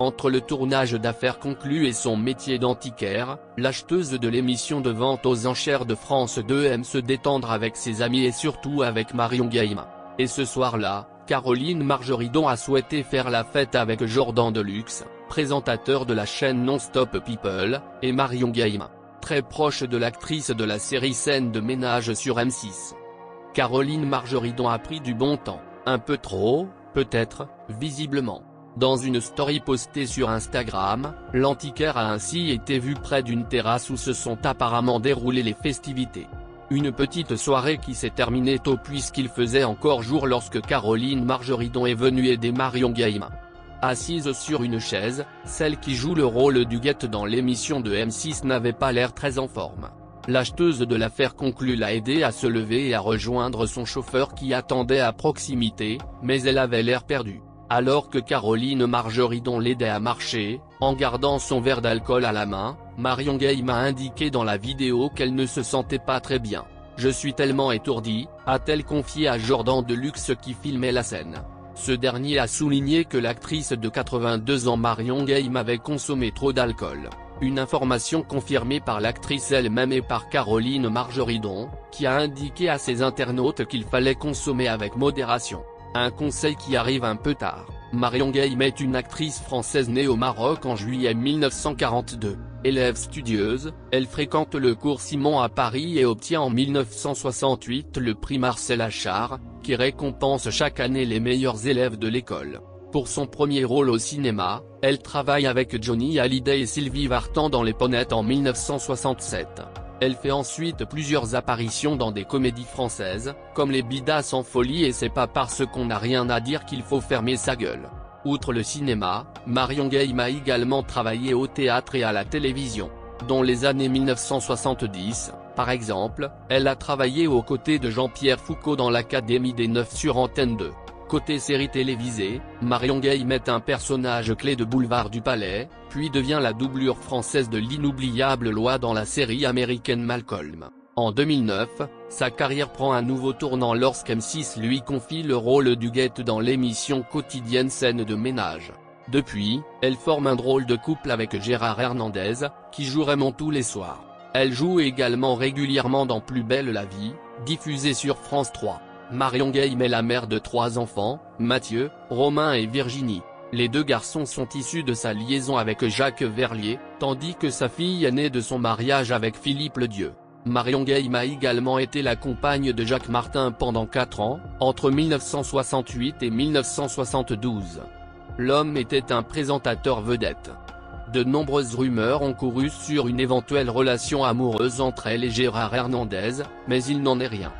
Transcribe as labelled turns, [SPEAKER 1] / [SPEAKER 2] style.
[SPEAKER 1] Entre le tournage d'Affaires conclues et son métier d'antiquaire, l'acheteuse de l'émission de vente aux enchères de France 2 aime se détendre avec ses amis et surtout avec Marion Gaïma. Et ce soir-là, Caroline Margeridon a souhaité faire la fête avec Jordan Deluxe, présentateur de la chaîne Non-Stop People, et Marion Gaïma, très proche de l'actrice de la série Scènes de ménage sur M6. Caroline Margeridon a pris du bon temps, un peu trop, peut-être, visiblement. Dans une story postée sur Instagram, l'antiquaire a ainsi été vu près d'une terrasse où se sont apparemment déroulées les festivités. Une petite soirée qui s'est terminée tôt puisqu'il faisait encore jour lorsque Caroline Margeridon est venue aider Marion Gaïma. Assise sur une chaise, celle qui joue le rôle du guette dans l'émission de M6 n'avait pas l'air très en forme. L'acheteuse de l'affaire conclue l'a aidée à se lever et à rejoindre son chauffeur qui attendait à proximité, mais elle avait l'air perdue. Alors que Caroline Margeridon l'aidait à marcher, en gardant son verre d'alcool à la main, Marion Gaïma a indiqué dans la vidéo qu'elle ne se sentait pas très bien. « Je suis tellement étourdie », a-t-elle confié à Jordan Deluxe qui filmait la scène. Ce dernier a souligné que l'actrice de 82 ans Marion Gaïma avait consommé trop d'alcool. Une information confirmée par l'actrice elle-même et par Caroline Margeridon, qui a indiqué à ses internautes qu'il fallait consommer avec modération. Un conseil qui arrive un peu tard. Marion Gaïma est une actrice française née au Maroc en juillet 1942. Élève studieuse, elle fréquente le cours Simon à Paris et obtient en 1968 le prix Marcel Achard, qui récompense chaque année les meilleurs élèves de l'école. Pour son premier rôle au cinéma, elle travaille avec Johnny Hallyday et Sylvie Vartan dans Les Ponettes en 1967. Elle fait ensuite plusieurs apparitions dans des comédies françaises, comme Les Bidas en folie et C'est pas parce qu'on n'a rien à dire qu'il faut fermer sa gueule. Outre le cinéma, Marion Gaïma a également travaillé au théâtre et à la télévision. Dans les années 1970, par exemple, elle a travaillé aux côtés de Jean-Pierre Foucault dans l'Académie des Neufs sur Antenne 2. Côté série télévisée, Marion Gaïma est un personnage clé de Boulevard du Palais, puis devient la doublure française de l'inoubliable Loi dans la série américaine Malcolm. En 2009, sa carrière prend un nouveau tournant lorsqu'M6 lui confie le rôle du guette dans l'émission quotidienne Scènes de ménage. Depuis, elle forme un drôle de couple avec Gérard Hernandez, qui joue Raymond tous les soirs. Elle joue également régulièrement dans Plus belle la vie, diffusée sur France 3. Marion Gaïma est la mère de 3 enfants, Mathieu, Romain et Virginie. Les 2 garçons sont issus de sa liaison avec Jacques Verlier, tandis que sa fille est née de son mariage avec Philippe Ledieu. Marion Gaïma a également été la compagne de Jacques Martin pendant 4 ans, entre 1968 et 1972. L'homme était un présentateur vedette. De nombreuses rumeurs ont couru sur une éventuelle relation amoureuse entre elle et Gérard Hernandez, mais il n'en est rien.